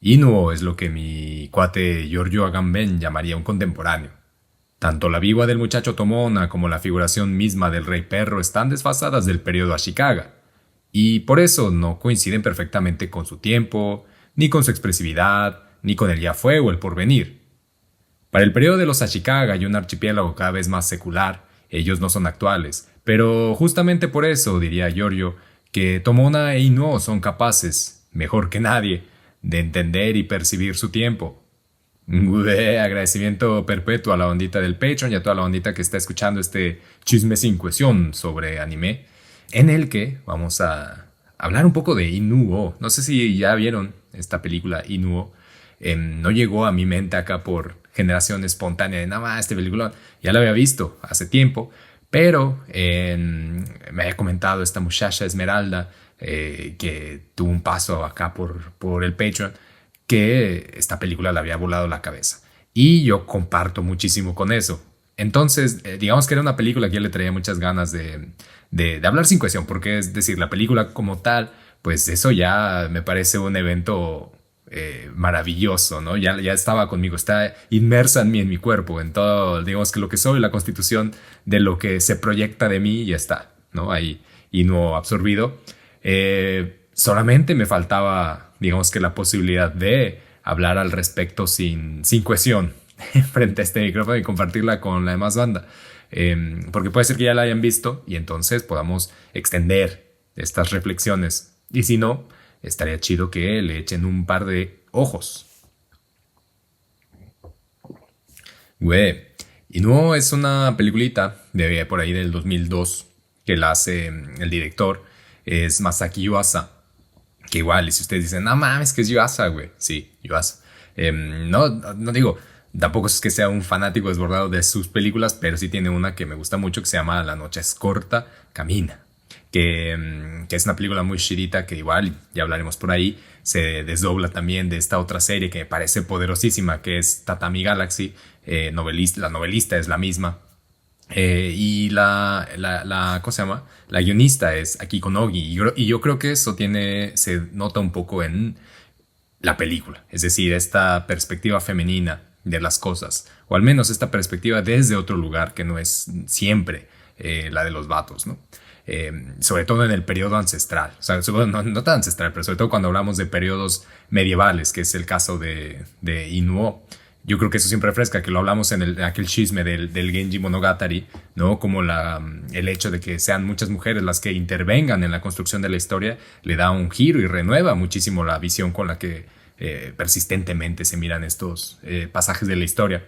Inuo es lo que mi cuate Giorgio Agamben llamaría un contemporáneo. Tanto la vigua del muchacho Tomona como la figuración misma del rey perro están desfasadas del periodo Ashikaga, y por eso no coinciden perfectamente con su tiempo, ni con su expresividad, ni con el ya fue o el porvenir. Para el periodo de los Ashikaga y un archipiélago cada vez más secular, ellos no son actuales, pero justamente por eso diría Giorgio que Tomona e Inuo son capaces, mejor que nadie, de entender y percibir su tiempo. Agradecimiento perpetuo a la ondita del Patreon y a toda la ondita que está escuchando este chisme sin cuestión sobre anime, en el que vamos a hablar un poco de Inuo. No sé si ya vieron esta película Inuo. No llegó a mi mente acá por generación espontánea de nada más este película. Ya la había visto hace tiempo, pero me había comentado esta muchacha Esmeralda que tuvo un paso acá por el Patreon, que esta película le había volado la cabeza. Y yo comparto muchísimo con eso. Entonces, digamos que era una película que yo le traía muchas ganas de hablar sin cuestión, porque es decir, la película como tal, pues eso ya me parece un evento maravilloso, ¿no? Ya estaba conmigo, está inmersa en mí, en mi cuerpo, en todo, digamos que lo que soy, la constitución de lo que se proyecta de mí, ya está, ¿no? Ahí, y no absorbido. Solamente me faltaba, digamos que la posibilidad de hablar al respecto sin cohesión frente a este micrófono y compartirla con la demás banda. Porque puede ser que ya la hayan visto y entonces podamos extender estas reflexiones. Y si no, estaría chido que le echen un par de ojos. Güey. Y no es una peliculita de por ahí del 2002 que la hace el director. Es Masaki Yuasa. Que igual, y si ustedes dicen, no mames, que es Yuasa, güey. Sí, Yuasa. No digo, tampoco es que sea un fanático desbordado de sus películas, pero sí tiene una que me gusta mucho que se llama La noche es corta, camina. Que es una película muy chidita que igual, ya hablaremos por ahí, se desdobla también de esta otra serie que me parece poderosísima, que es Tatami Galaxy. La novelista es la misma. Y ¿cómo se llama? La guionista es Akiko Nogi. Y yo creo que eso se nota un poco en la película. Es decir, esta perspectiva femenina de las cosas. O al menos esta perspectiva desde otro lugar que no es siempre la de los vatos, ¿no? Sobre todo en el periodo ancestral. O sea, no tan ancestral, pero sobre todo cuando hablamos de periodos medievales, que es el caso de Inuo. Yo creo que eso siempre refresca, que lo hablamos en aquel chisme del Genji Monogatari, ¿no? Como el hecho de que sean muchas mujeres las que intervengan en la construcción de la historia le da un giro y renueva muchísimo la visión con la que persistentemente se miran estos pasajes de la historia.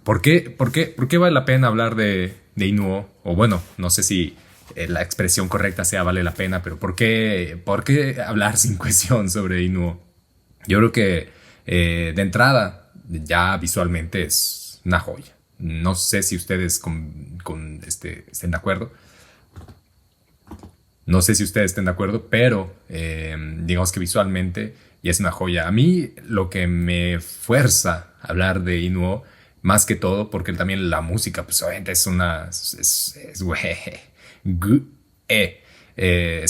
¿Por qué vale la pena hablar de Inuo? O bueno, no sé si la expresión correcta sea vale la pena, pero ¿por qué hablar sin cuestión sobre Inuo? Yo creo que de entrada, ya visualmente es una joya. No sé si ustedes estén de acuerdo. No sé si ustedes estén de acuerdo, pero digamos que visualmente ya es una joya. A mí lo que me fuerza a hablar de Inuo, más que todo, porque también la música, pues obviamente es una... es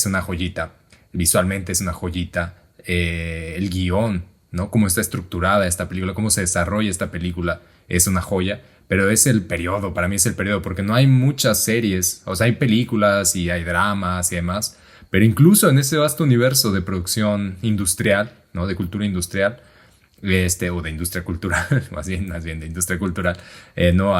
una joyita. Visualmente es una joyita. El guión, ¿no? Cómo está estructurada esta película, cómo se desarrolla esta película, es una joya. Pero es el periodo, para mí es el periodo, porque no hay muchas series, o sea, hay películas y hay dramas y demás, pero incluso en ese vasto universo de producción industrial, ¿no? De cultura industrial, o de industria cultural, más bien de industria cultural, no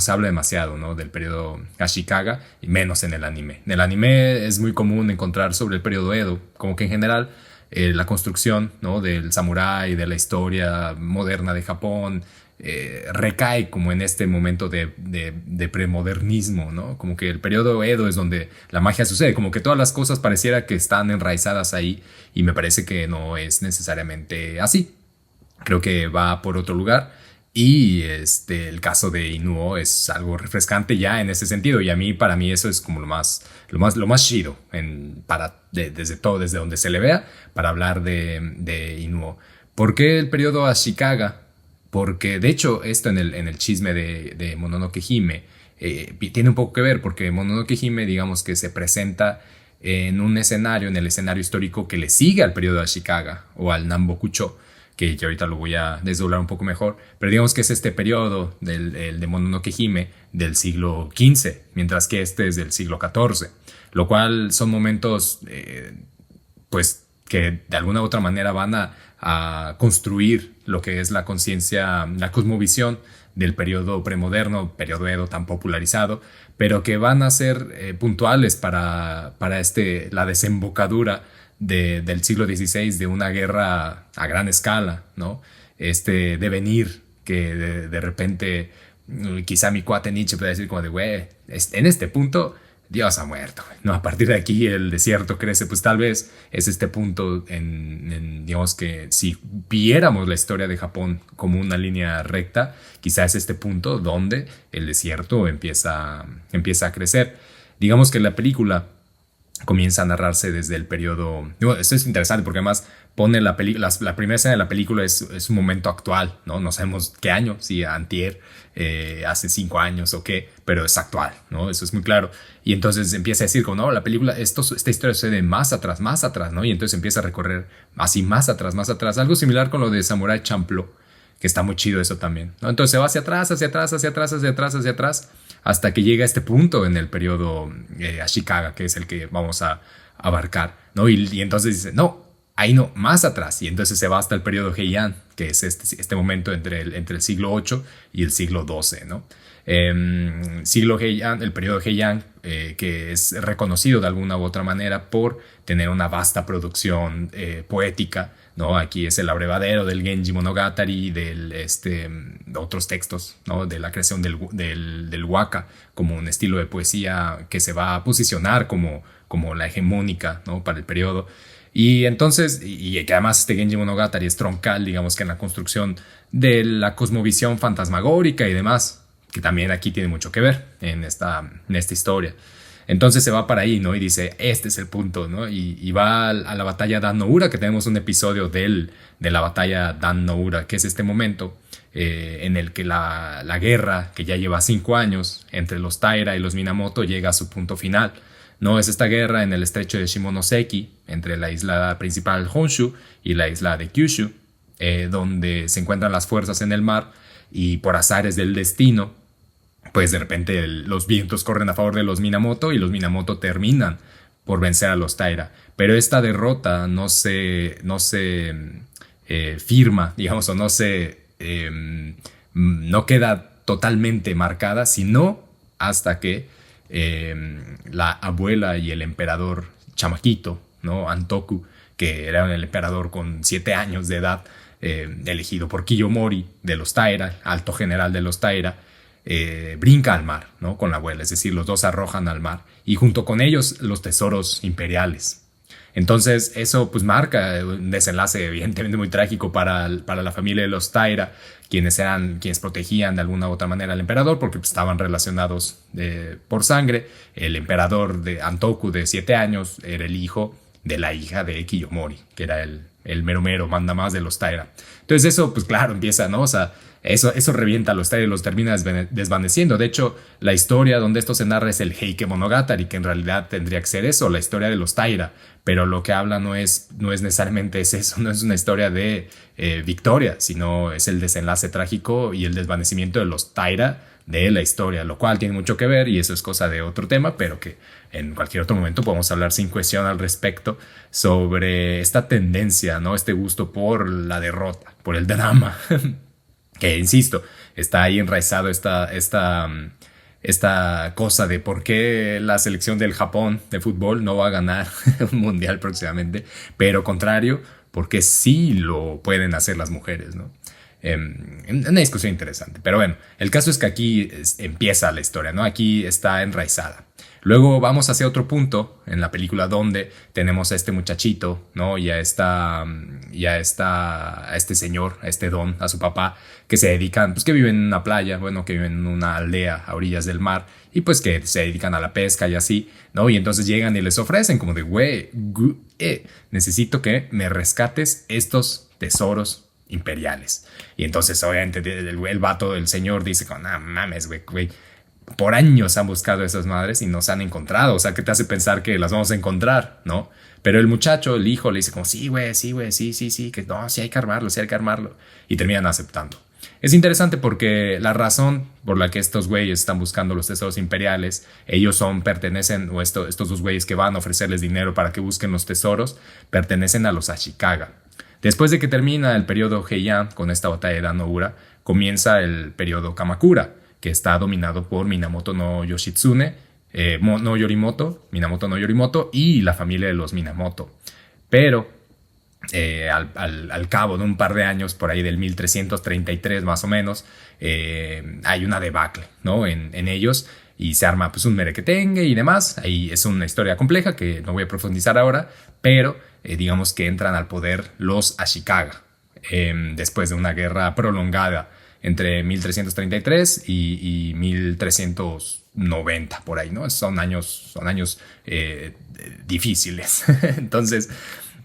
se habla demasiado, ¿no? Del periodo Ashikaga, y menos en el anime. En el anime es muy común encontrar sobre el periodo Edo, como que en general la construcción, ¿no? Del samurái, de la historia moderna de Japón, recae como en este momento de premodernismo, ¿no? Como que el periodo Edo es donde la magia sucede, como que todas las cosas pareciera que están enraizadas ahí y me parece que no es necesariamente así. Creo que va por otro lugar y el caso de Inuo es algo refrescante ya en ese sentido y para mí eso es como lo más chido desde donde se le vea para hablar de Inuo. ¿Por qué el periodo Ashikaga? Porque de hecho esto en el chisme de Mononoke Hime tiene un poco que ver porque Mononoke Hime digamos que se presenta en un escenario, en el escenario histórico que le sigue al periodo de Ashikaga o al Nambokucho, que ahorita lo voy a desdoblar un poco mejor, pero digamos que es este periodo el de Mononoke Hime del siglo XV, mientras que este es del siglo XIV, lo cual son momentos pues que de alguna u otra manera van a construir lo que es la conciencia, la cosmovisión del periodo premoderno, periodo Edo tan popularizado, pero que van a ser puntuales para la desembocadura del siglo XVI, de una guerra a gran escala, ¿no? Este devenir que de repente quizá mi cuate Nietzsche puede decir como de, güey, en este punto Dios ha muerto, ¿no? A partir de aquí el desierto crece, pues tal vez es este punto digamos que si viéramos la historia de Japón como una línea recta, quizás es este punto donde el desierto empieza a crecer. Digamos que la película comienza a narrarse desde el periodo. Esto es interesante porque además pone la primera escena de la película es un momento actual, ¿no? No sabemos qué año, si antier, hace 5 años o qué, pero es actual, ¿no? Eso es muy claro. Y entonces empieza a decir como, no, la película, esta historia sucede más atrás, ¿no? Y entonces empieza a recorrer así más atrás, algo similar con lo de Samurai Champloo, que está muy chido eso también, ¿no? Entonces se va hacia atrás, hasta que llega a este punto en el periodo Ashikaga, que es el que vamos a abarcar, ¿no? Y entonces dice, no, ahí no, más atrás. Y entonces se va hasta el periodo Heian, que es este momento entre el siglo VIII y el siglo XII, ¿no? Siglo Heian, el periodo Heian, que es reconocido de alguna u otra manera por tener una vasta producción poética, ¿no? Aquí es el abrevadero del Genji Monogatari, otros textos, ¿no? De la creación del waka como un estilo de poesía que se va a posicionar como la hegemónica, ¿no? Para el periodo. Y entonces, y que además este Genji Monogatari es troncal, digamos que en la construcción de la cosmovisión fantasmagórica y demás, que también aquí tiene mucho que ver en esta historia. Entonces se va para ahí, ¿no? Y dice, este es el punto, ¿no? Y va a la batalla Dan no Ura, que tenemos un episodio de la batalla Dan no Ura, que es este momento en el que la guerra, que ya lleva 5 años, entre los Taira y los Minamoto, llega a su punto final. No es esta guerra en el estrecho de Shimonoseki, entre la isla principal Honshu y la isla de Kyushu, donde se encuentran las fuerzas en el mar y por azares del destino, pues de repente los vientos corren a favor de los Minamoto y los Minamoto terminan por vencer a los Taira. Pero esta derrota no se firma, digamos, o no queda totalmente marcada, sino hasta que la abuela y el emperador chamaquito, ¿no? Antoku, que era el emperador con 7 años de edad, elegido por Kiyomori de los Taira, alto general de los Taira, brinca al mar, ¿no? Con la abuela, es decir, los dos arrojan al mar y junto con ellos los tesoros imperiales. Entonces eso pues marca un desenlace evidentemente muy trágico para la familia de los Taira, quienes protegían de alguna u otra manera al emperador porque pues, estaban relacionados por sangre. El emperador de Antoku de 7 años era el hijo de la hija de Kiyomori, que era el mero mero manda más de los Taira. Entonces eso pues claro empieza, ¿no? O sea, eso revienta a los Taira y los termina desvaneciendo. De hecho, la historia donde esto se narra es el Heike Monogatari, que en realidad tendría que ser eso, la historia de los Taira. Pero lo que habla no es necesariamente eso, no es una historia de victoria, sino es el desenlace trágico y el desvanecimiento de los Taira de la historia, lo cual tiene mucho que ver y eso es cosa de otro tema, pero que en cualquier otro momento podemos hablar sin cuestión al respecto sobre esta tendencia, ¿no? Este gusto por la derrota, por el drama. Que, insisto, está ahí enraizado esta cosa de por qué la selección del Japón de fútbol no va a ganar un mundial próximamente, pero contrario, porque sí lo pueden hacer las mujeres, ¿no? Una discusión interesante, pero bueno, el caso es que aquí empieza la historia, ¿no? Aquí está enraizada. Luego vamos hacia otro punto en la película donde tenemos a este muchachito, ¿no? Y a este señor, a este don, a su papá, que se dedican, pues que viven en una playa, bueno, que viven en una aldea a orillas del mar y pues que se dedican a la pesca y así, ¿no? Y entonces llegan y les ofrecen como de, güey, necesito que me rescates estos tesoros imperiales. Y entonces obviamente el vato del señor dice, no mames, güey, por años han buscado esas madres y no se han encontrado. O sea, ¿qué te hace pensar que las vamos a encontrar, no? Pero el muchacho, el hijo, le dice como, sí, güey, sí, güey, sí, sí, sí, que no, sí hay que armarlo, sí hay que armarlo. Y terminan aceptando. Es interesante porque la razón por la que estos güeyes están buscando los tesoros imperiales, ellos pertenecen, o estos dos güeyes que van a ofrecerles dinero para que busquen los tesoros, pertenecen a los Ashikaga. Después de que termina el periodo Heian con esta batalla de Dan-no-Ura, comienza el periodo Kamakura, que está dominado por Minamoto no Yoshitsune, no Yorimoto, Minamoto no Yorimoto y la familia de los Minamoto. Pero al cabo de un par de años, por ahí del 1333 más o menos, hay una debacle, ¿no? en ellos y se arma pues un merequetengue y demás. Ahí es una historia compleja que no voy a profundizar ahora, pero digamos que entran al poder los Ashikaga después de una guerra prolongada entre 1333 y 1390 por ahí, ¿no? Son años difíciles. Entonces,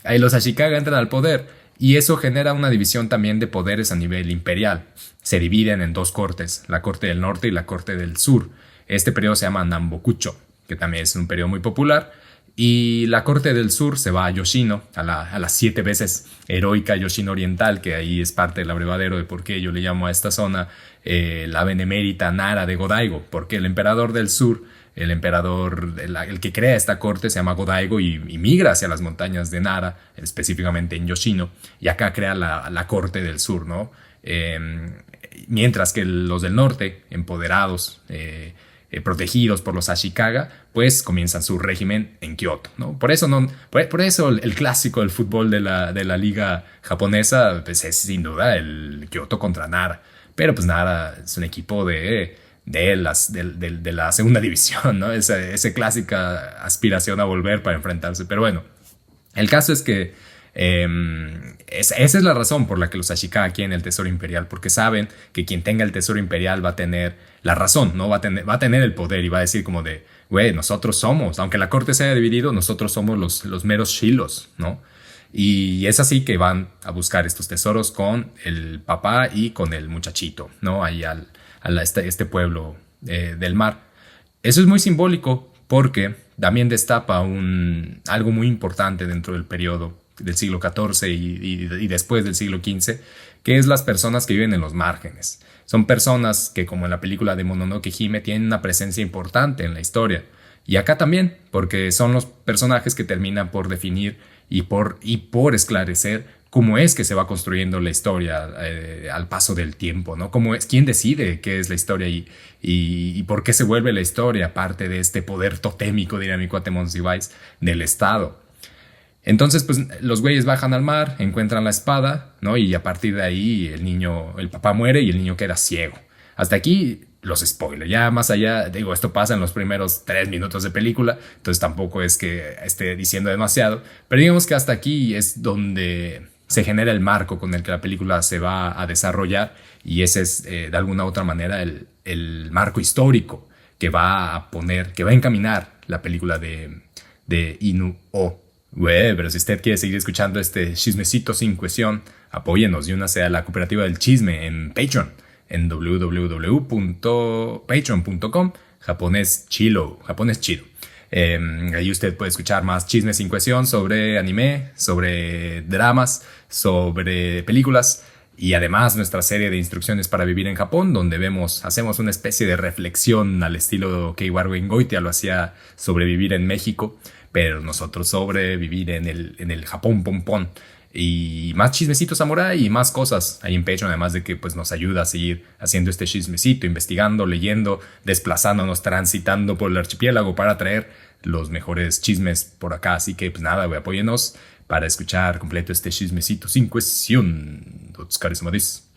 ahí los Ashikaga entran al poder y eso genera una división también de poderes a nivel imperial. Se dividen en dos cortes, la corte del norte y la corte del sur. Este periodo se llama Nambokucho, que también es un periodo muy popular. Y la corte del sur se va a Yoshino, a la 7 veces heroica Yoshino Oriental, que ahí es parte del abrevadero de por qué yo le llamo a esta zona la benemérita Nara de Godaigo, porque el emperador del sur, el emperador, el que crea esta corte se llama Godaigo y migra hacia las montañas de Nara, específicamente en Yoshino, y acá crea la corte del sur, ¿no? Mientras que los del norte, empoderados, protegidos por los Ashikaga, pues comienzan su régimen en Kioto, ¿no? Por eso, por eso el clásico del fútbol de la liga japonesa pues es sin duda el Kioto contra Nara. Pero pues Nara es un equipo de la segunda división, ¿no? Esa clásica aspiración a volver para enfrentarse. Pero bueno, el caso es que esa es la razón por la que los Ashikaga quieren el tesoro imperial, porque saben que quien tenga el tesoro imperial va a tener la razón, ¿no? Va a tener el poder y va a decir como de, güey, nosotros somos, aunque la corte se haya dividido, nosotros somos los meros shilos, ¿no? Y es así que van a buscar estos tesoros con el papá y con el muchachito, ¿no? Ahí este pueblo del mar. Eso es muy simbólico porque también destapa algo muy importante dentro del periodo del siglo XIV y después del siglo XV, que es las personas que viven en los márgenes. Son personas que, como en la película de Mononoke Hime, tienen una presencia importante en la historia. Y acá también, porque son los personajes que terminan por definir y por esclarecer cómo es que se va construyendo la historia al paso del tiempo, ¿no? ¿Quién decide qué es la historia y por qué se vuelve la historia parte de este poder totémico, diría mi cuate Monsiváis, del Estado? Entonces, pues los güeyes bajan al mar, encuentran la espada, ¿no? Y a partir de ahí el papá muere y el niño queda ciego. Hasta aquí los spoilers. Ya más allá, digo, esto pasa en los primeros 3 minutos de película, entonces tampoco es que esté diciendo demasiado, pero digamos que hasta aquí es donde se genera el marco con el que la película se va a desarrollar y ese es de alguna u otra manera el marco histórico que va a encaminar la película de Inu-Oh. Güey, pero si usted quiere seguir escuchando este chismecito sin cuestión, apóyenos y únase a la cooperativa del chisme en Patreon, en www.patreon.com, japonés chido. Ahí usted puede escuchar más chisme sin cuestión sobre anime, sobre dramas, sobre películas y además nuestra serie de instrucciones para vivir en Japón, donde hacemos una especie de reflexión al estilo que Ibargüen Goitia lo hacía sobre vivir en México, pero nosotros sobre vivir en el Japón pompón. Y más chismecitos samurai y más cosas ahí en Patreon, además de que pues, nos ayuda a seguir haciendo este chismecito, investigando, leyendo, desplazándonos, transitando por el archipiélago para traer los mejores chismes por acá. Así que pues nada, güey, apóyenos para escuchar completo este chismecito sin cuestión. Otsukaresama desu.